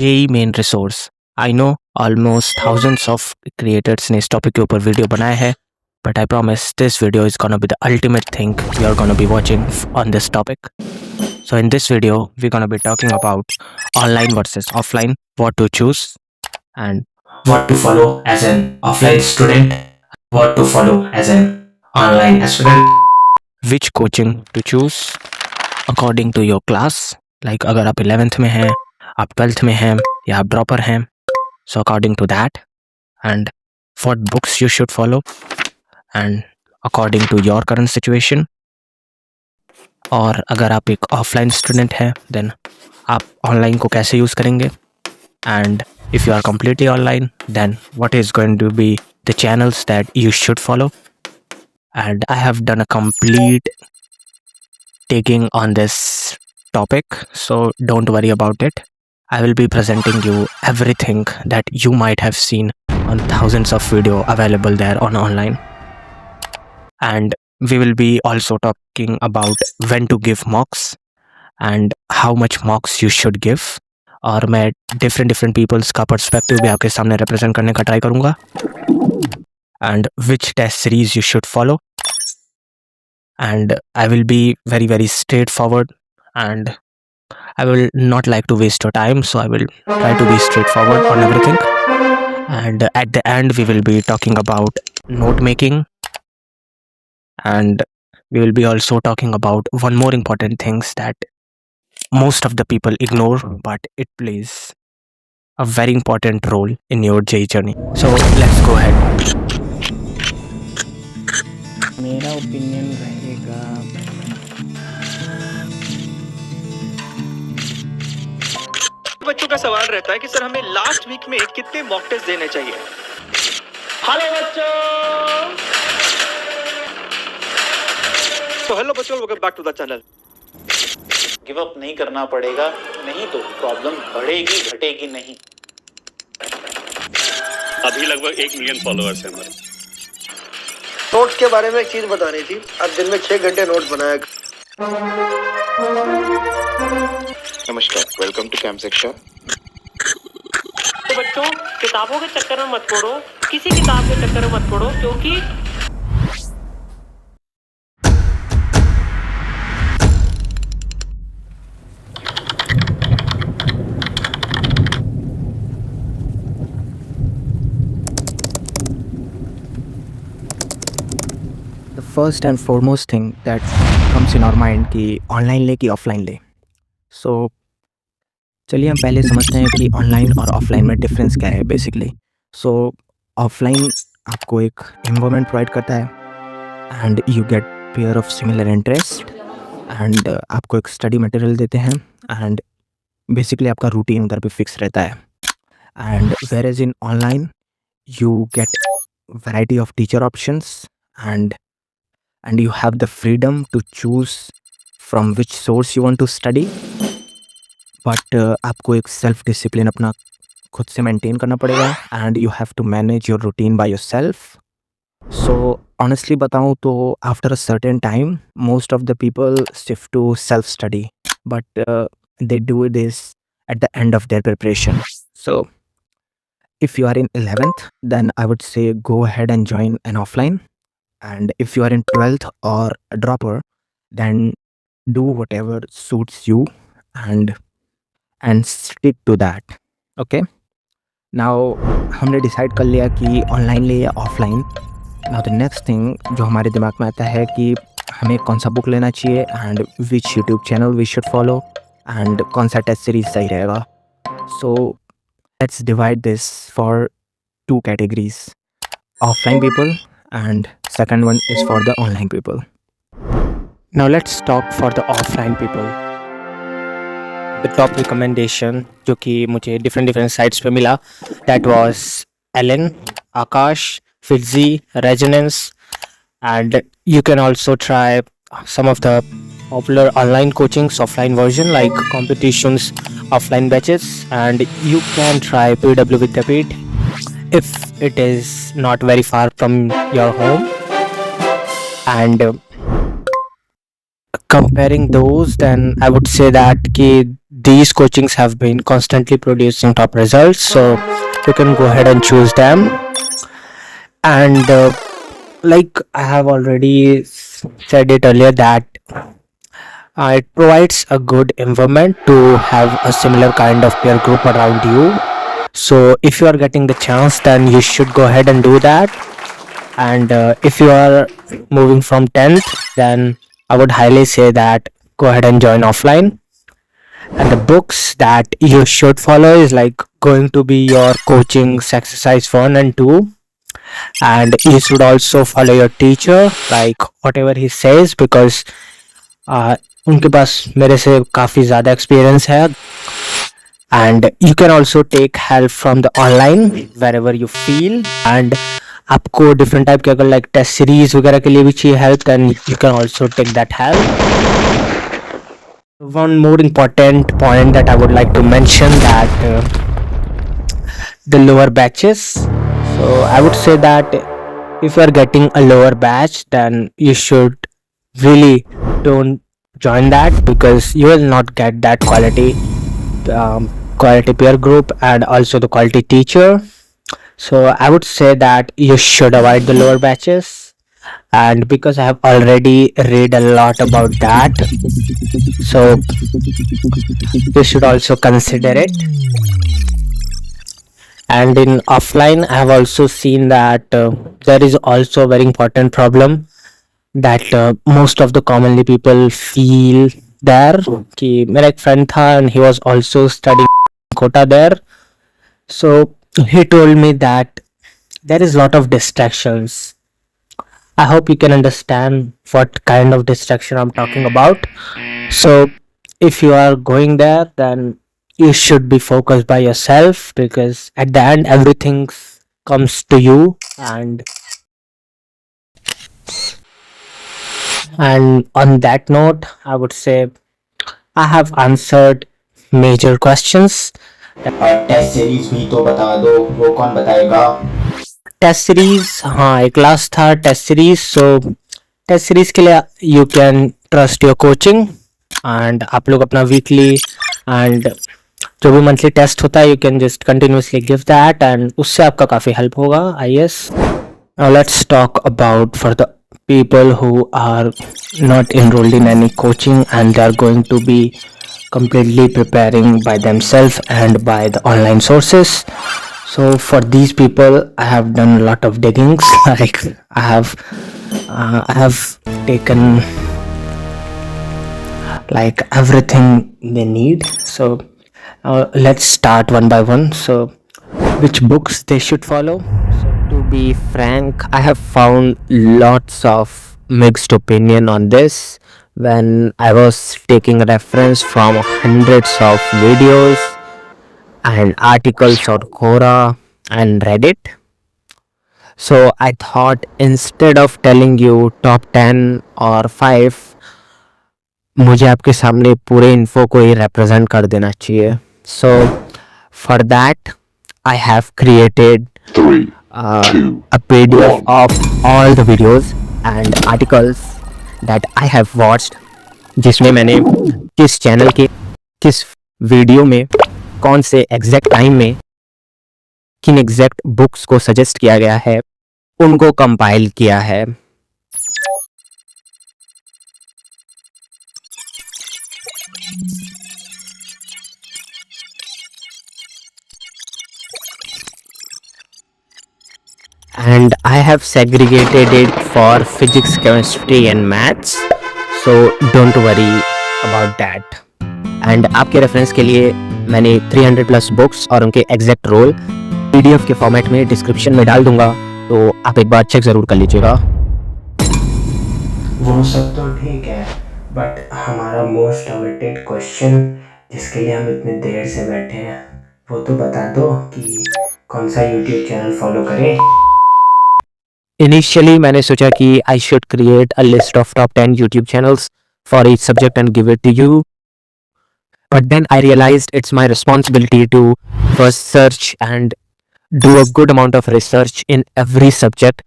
यही main resource. I know almost thousands of creators ने इस टॉपिक के ऊपर वीडियो बनाए हैं, but I promise this video is gonna be the ultimate thing you are gonna be watching on this topic. So in this video, we're gonna be talking about online versus offline, what to choose, and what to follow as an offline student, what to follow as an online aspirant, which coaching to choose according to your class. Like अगर आप 11th में हैं, आप 12th में हैं या आप dropper हैं, so according to that, and what books you should follow and according to your current situation. और अगर आप एक ऑफलाइन स्टूडेंट हैं देन आप ऑनलाइन को कैसे यूज़ करेंगे, and if you are completely online then what is going to be the channels that you should follow. And I have done a complete taking on this topic, so don't worry about it. I will be presenting you everything that you might have seen on thousands of video available there on online. And we will be also talking about when to give mocks and how much mocks you should give. और मैं different peoples का perspective भी आपके सामने represent करने का try करूँगा. And which test series you should follow. And I will be very straightforward, and I will not like to waste your time, so I will try to be straightforward on everything. And at the end we will be talking about note making, and we will be also talking about one more important things that most of the people ignore, but it plays a very important role in your JEE journey. So let's go ahead. मेरा opinion रहेगा, बच्चों का सवाल रहता है कि sir हमें last week में कितने मॉक टेस्ट देने चाहिए। हेलो बच्चों, welcome back to the channel. Give up नहीं करना पड़ेगा, नहीं तो प्रॉब्लम बढ़ेगी घटेगी नहीं। अभी लगभग 1 मिलियन फॉलोअर्स हैं हमारे। नोट्स के बारे में एक चीज बता रही थी, अब दिन में 6 घंटे नोट्स बनाया। नमस्कार, वेलकम टू कैंप शिक्षा। तो बच्चों, किताबों के चक्कर में मत पड़ो, किसी किताब के चक्कर में मत पड़ो, क्योंकि the first and foremost thing that comes in our mind कि ऑनलाइन ले कि ऑफलाइन ले. So चलिए हम पहले समझते हैं कि ऑनलाइन और ऑफलाइन में डिफरेंस क्या है बेसिकली. सो ऑफलाइन आपको एक एनवायरनमेंट प्रोवाइड करता है and you get pair of similar interest, and आपको एक स्टडी मटेरियल देते हैं, एंड बेसिकली आपका रूटीन उधर पे फिक्स रहता है. And where as in online you get variety of teacher options, and you have the freedom to choose from which source you want to study, but आपको एक self discipline अपना खुद से मेंटेन करना पड़ेगा, and you have to manage your routine by yourself. So honestly बताऊँ तो after a certain time most of the people shift to self study, but they do this at the end of their preparation. So if you are in 11th then I would say go ahead and join an offline, and if you are in 12th or a dropper then do whatever suits you and stick to that. Okay, now हमने decide कर लिया कि online ले या offline. Now the next thing जो हमारे दिमाग में आता है कि हमें कौन सा बुक लेना चाहिए, and which YouTube channel we should follow, एंड कौन सा टेस्ट सीरीज सही रहेगा. So let's divide this for 2 categories, offline people and second one is for the online people. Now let's talk for the offline people. The top recommendation जो कि मुझे different sites पे मिला, that was Ellen, Akash, Fitzy, Resonance, and you can also try some of the popular online coachings offline version like competitions, offline batches, and you can try PW Vidyapith if it is not very far from your home. And comparing those, then I would say that these coachings have been constantly producing top results, so you can go ahead and choose them. And like I have already said it earlier, that it provides a good environment to have a similar kind of peer group around you. So if you are getting the chance, then you should go ahead and do that. And if you are moving from 10th, then I would highly say that go ahead and join offline. And the books that you should follow is like going to be your coachings exercise 1 and 2, and you should also follow your teacher, like whatever he says, because उनके पास मेरे से काफ़ी ज़्यादा experience है. And you can also take help from the online wherever you feel. And आपको different type के अगर like test series वगैरह के लिए भी चाहिए help, then you can also take that help. One more important point that I would like to mention, that the lower batches. So I would say that if you are getting a lower batch, then you should really don't join that, because you will not get that quality peer group and also the quality teacher. So I would say that you should avoid the lower batches. And because I have already read a lot about that, so you should also consider it. And in offline, I have also seen that there is also a very important problem that most of the commonly people feel there. कि मेरा एक friend था and he was also studying Kota there. So he told me that there is lot of distractions. I hope you can understand what kind of distraction I'm talking about. So if you are going there, then you should be focused by yourself, because at the end everything comes to you. And on that note, I would say I have answered major questions. Test series भी तो बता दो, वो कौन बताएगा? Test series, हाँ एक class था टेस्ट सीरीज. सो टेस्ट सीरीज के लिए you can trust your coaching, and आप लोग अपना वीकली एंड जो भी मंथली टेस्ट होता है, you can just continuously give that, and उससे आपका काफ़ी हेल्प होगा IAS. Now let's talk about for the people who are not enrolled in any coaching and they are going to be completely preparing by themselves and by the online sources. So for these people, I have done a lot of diggings. Like I have taken like everything they need. So let's start one by one. So which books they should follow? So to be frank, I have found lots of mixed opinion on this when I was taking reference from hundreds of videos and articles on Quora and Reddit. So I thought instead of telling you top 10 or 5, मुझे आपके सामने पूरे info को ही represent कर देना चाहिए. So for that I have created a PDF of all the videos and articles that I have watched, जिसमें मैंने किस चैनल के किस वीडियो में कौन से एग्जैक्ट टाइम में किन एग्जैक्ट बुक्स को सजेस्ट किया गया है, उनको कंपाइल किया है. And I have segregated it for physics, chemistry and maths, so don't worry about that. And आपके रेफरेंस के लिए मैंने 300 प्लस बुक्स और उनके एग्जैक्ट रोल PDF के फॉर्मेट में डिस्क्रिप्शन में डाल दूंगा, तो आप एक बार चेक ज़रूर कर लीजिएगा. वो सब तो ठीक है, बट हमारा मोस्ट अवेटेड क्वेश्चन जिसके लिए हम इतने देर से बैठे हैं, वो तो बता दो कि कौन सा YouTube चैनल फॉलो करें. इनिशियली मैंने सोचा कि I should create a list of top 10 YouTube channels for each subject and give it to you. But then I realized it's my responsibility to first search and do a good amount of research in every subject.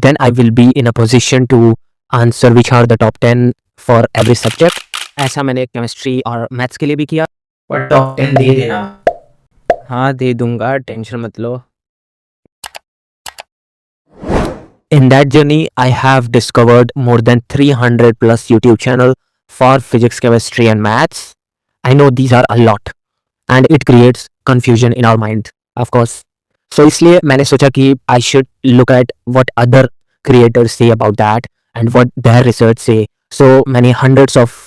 Then I will be in a position to answer which are the top 10 for every subject. ऐसा मैंने chemistry और maths के लिए भी किया। और top 10 दे देना। हाँ, दे दूँगा, टेंशन मत लो। In that journey, I have discovered more than 300 plus YouTube channel for physics, chemistry and maths. I know these are a lot and it creates confusion in our mind, of course. So इसलिए मैंने सोचा कि I should look at what other creators say about that and what their research say. So मैंने hundreds of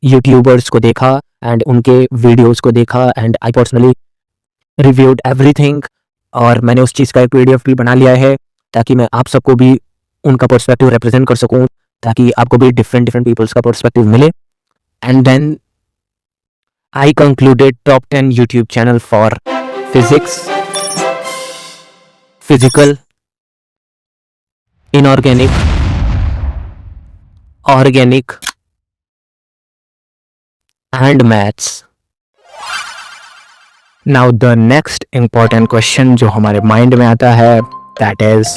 YouTubers को देखा and उनके videos को देखा and I personally reviewed everything और मैंने उस चीज़ का एक PDF भी बना लिया है ताकि मैं आप सबको भी उनका पर्सपेक्टिव रिप्रेजेंट कर सकूं, ताकि आपको भी डिफरेंट पीपल्स का पर्सपेक्टिव मिले। And then I concluded top 10 YouTube channel for physics, physical, inorganic, organic and maths. Now the next important question जो हमारे माइंड में आता है, that is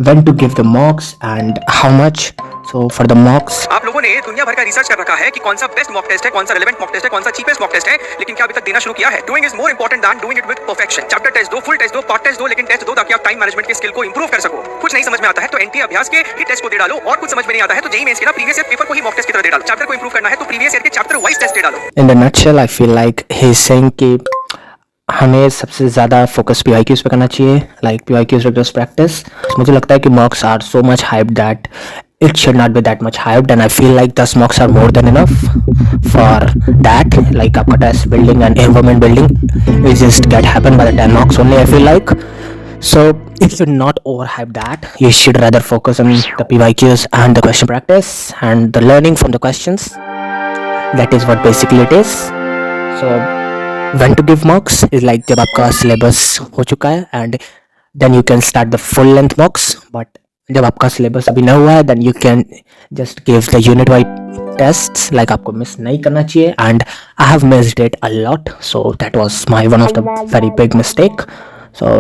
when to give the mocks and how much. So for the mocks, आप लोगों ने दुनिया भर का रिसर्च कर रखा है कि कौन सा बेस्ट मॉक टेस्ट है, कौन सा रिलेवेंट मॉक टेस्ट है, कौन सा चीपेस्ट मॉक टेस्ट है, लेकिन क्या अभी तक देना शुरू किया है? Doing is more important than doing it with perfection. Chapter test दो, फुल टेस्ट दो, पार्ट टेस्ट दो, लेकिन टेस्ट दो ताकि आप टाइम मैनेजमेंट के स्किल को इंप्रूव कर सको। कुछ नहीं समझ में आता है तो एनटीए अभ्यास के ही टेस्ट को दे डालो, और कुछ समझ में नहीं आता है तो जेईई मेंस के ना प्रीवियस ईयर पेपर को ही मॉक टेस्ट की तरह दे डालो। चैप्टर को इंप्रूव करना है तो प्रीवियस ईयर के चैप्टर वाइज टेस्ट दे डालो। in the nutshell, I feel like he is saying कि हमें सबसे ज़्यादा फोकस PYQs पे करना चाहिए, लाइक PYQs रिग्रेस प्रैक्टिस। मुझे लगता है कि mocks are so much hype that it should not be that much hyped, and I feel like 10 mocks are more than enough for that. Like आपका test building and environment building will just get happen by the 10 mocks only, I feel like. So you should not overhype that. You should rather focus on the PYQs and the question practice and the learning from the questions. That is what basically it is. So when to give mocks is like जब आपका syllabus हो चुका है and then you can start the full length mocks. But जब आपका syllabus अभी ना हुआ है then you can just give the unit wide tests. like आपको मिस नहीं करना चाहिए, and I have missed it a lot, so that was my one of the very big mistake. So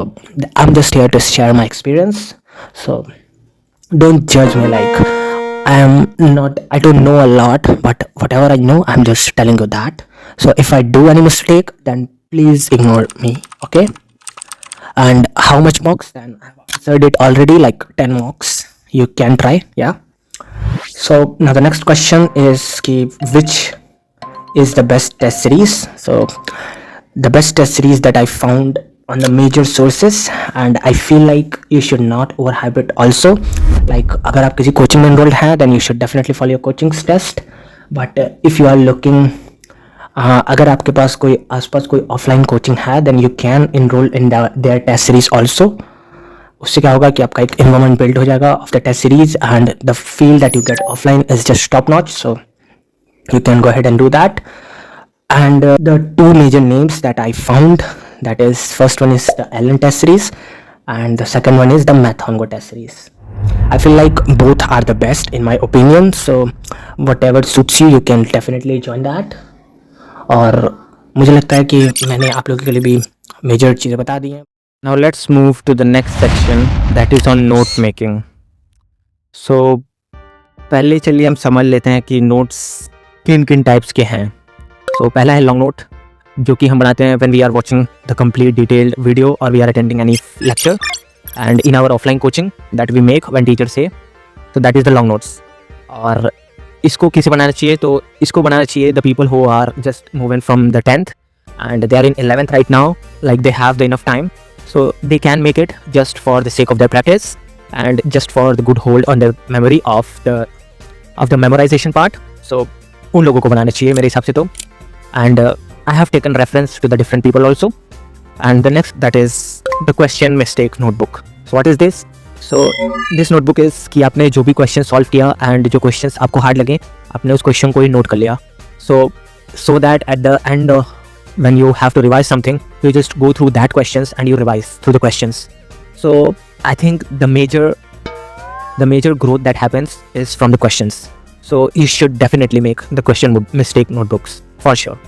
I'm just here to share my experience, so don't judge me like I don't know a lot, but whatever I know I'm just telling you that. So if I do any mistake then please ignore me, okay? And how much mocks? Then I've answered it already, like 10 mocks you can try, yeah. So now the next question is which is the best test series? So the best test series that I found on the major sources, and I feel like you should not overhype it also. Like अगर आप किसी coaching में enrolled हैं then you should definitely follow your coaching's test, but if you are looking अगर आपके पास कोई आसपास कोई ऑफलाइन कोचिंग है then you can enroll in their test series also. उससे क्या होगा कि आपका एक environment build हो जाएगा of the test series, and the feel that you get offline is just top notch, so you can go ahead and do that. And the two major names that I found, that is first one is the Allen test series and the second one is the Mathongo test series. I feel like both are the best in my opinion, so whatever suits you, you can definitely join that. और मुझे लगता है कि मैंने आप लोगों के लिए भी मेजर चीज़ें बता दी हैं। Now let's move to the next section, that is on note making. So पहले चलिए हम समझ लेते हैं कि नोट्स किन किन टाइप्स के हैं। So पहला है लॉन्ग नोट, जो कि हम बनाते हैं when we are watching the complete detailed video or we are attending any lecture, and in our offline coaching that we make when teachers say, so that is the long notes. और इसको किसे बनाना चाहिए? तो इसको बनाना चाहिए the people who are just moving from the 10th and they are in 11th right now, like they have the enough time, so they can make it just for the sake of their practice and just for the good hold on their memory of the memorization part. So उन लोगों को बनाना चाहिए मेरे हिसाब से तो, and I have taken reference to the different people also. And the next, that is the question mistake notebook. So what is this? So this notebook is कि आपने जो भी क्वेश्चन सॉल्व किया and जो क्वेश्चंस आपको hard लगे आपने उस क्वेश्चन को ही नोट कर लिया, so that at the end when you have to revise something you just go through that questions and you revise through the questions. So I think the major growth that happens is from the questions, so you should definitely make the question mistake notebooks for sure.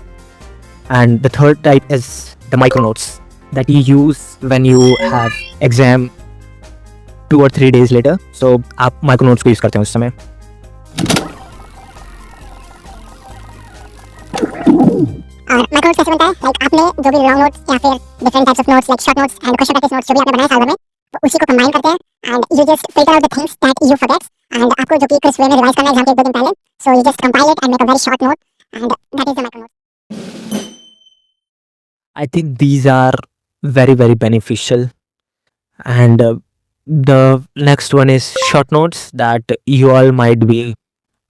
And the third type is the micro notes that you use when you have exam 2 or 3 days later. So आप micro notes को use करते हैं उस समय। और micro notes कैसे बनता है, लाइक आपने जो भी लॉन्ग नोट्स या फिर different types of notes like short notes and question practice notes जो भी आपने बनाए साल भर में, तो उसी को कंबाइन करते हैं and you just filter out the things that you forget, and आपको जो कि क्रिस्प वे में रिवाइज करना है एग्जाम के 1-2 दिन पहले, सो you just compile it and make a very short note and that is the micro note. I think these are very very beneficial. And the next one is short notes that you all might be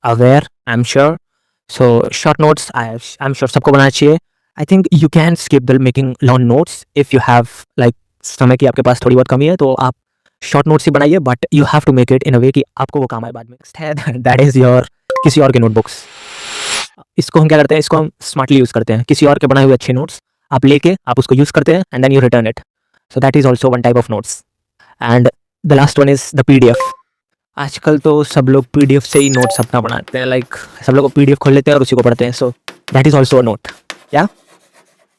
aware, I'm sure. So short notes, I'm sure सबको बनाना चाहिए. I think you can skip the making long notes if you have like समय की आपके पास थोड़ी बहुत कमी है, तो आप शॉर्ट नोट्स ही बनाइए, but you have to make it in a way कि आपको वो काम आए बाद में. दैट इज़ योर किसी और के नोटबुक्स. इसको हम क्या करते हैं, इसको हम स्मार्टली यूज़ करते हैं. किसी और के बनाए हुए अच्छे नोट्स आप लेके आप उसको यूज़ करते हैं and then you return it. So that is also one type of notes. And the last one is the PDF. आजकल तो सब लोग PDF से ही नोट्स अपना बनाते हैं, लाइक सब लोग PDF खोल लेते हैं और उसी को पढ़ते हैं. सो that is also a note. या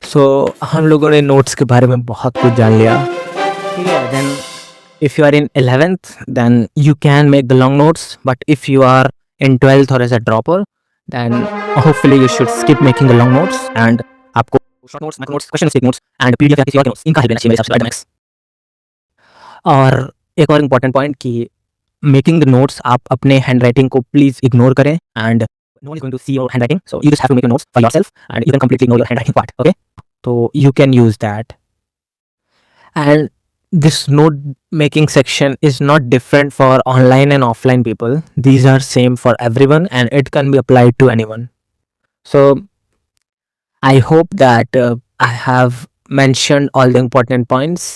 सो हम लोगों ने नोट्स के बारे में बहुत कुछ जान लिया. ठीक है, then if you are in 11th then you can make the long notes, but if you are in 12th or as a dropper then hopefully you should skip making the long notes and आपको short notes, micro notes, question stick notes and PDF या किसी और के notes इनका help लेना चाहिए मेरे हिसाब से academics. और एक और इम्पॉर्टेंट पॉइंट कि मेकिंग द नोट्स आप अपने हैंड राइटिंग को प्लीज इग्नोर करें, and no one is going to see your handwriting, so you just have to make your notes for yourself and you can completely ignore your handwriting part. Okay, तो you can use that. And this note making section is not different for online and offline people. These are same for everyone and it can be applied to anyone. So I hope that I have mentioned all the important points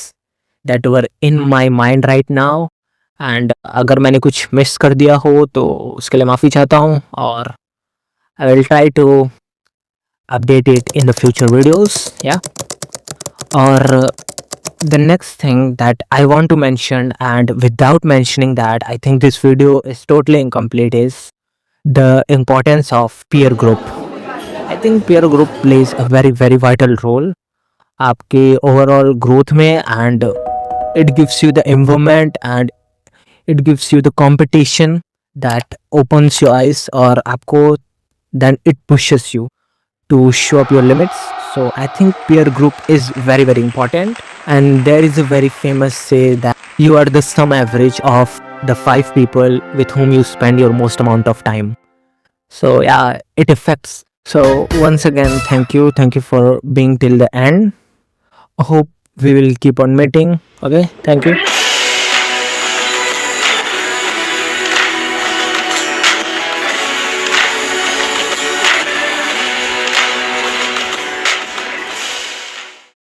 that were in my mind right now. And अगर मैंने कुछ miss कर दिया हो तो उसके लिए माफ़ी चाहता हूँ, और I will try to update it in the future videos. Yeah. और the next thing that I want to mention, and without mentioning that I think this video is totally incomplete, is the importance of peer group. I think peer group plays a very very vital role आपके overall growth में, and it gives you the environment and it gives you the competition that opens your eyes, और आपको then it pushes you to show up your limits. So I think peer group is very very important, and there is a very famous say that you are the sum average of the 5 people with whom you spend your most amount of time. So yeah, it affects. So once again, thank you for being till the end. Hope we will keep on meeting. Okay, thank you.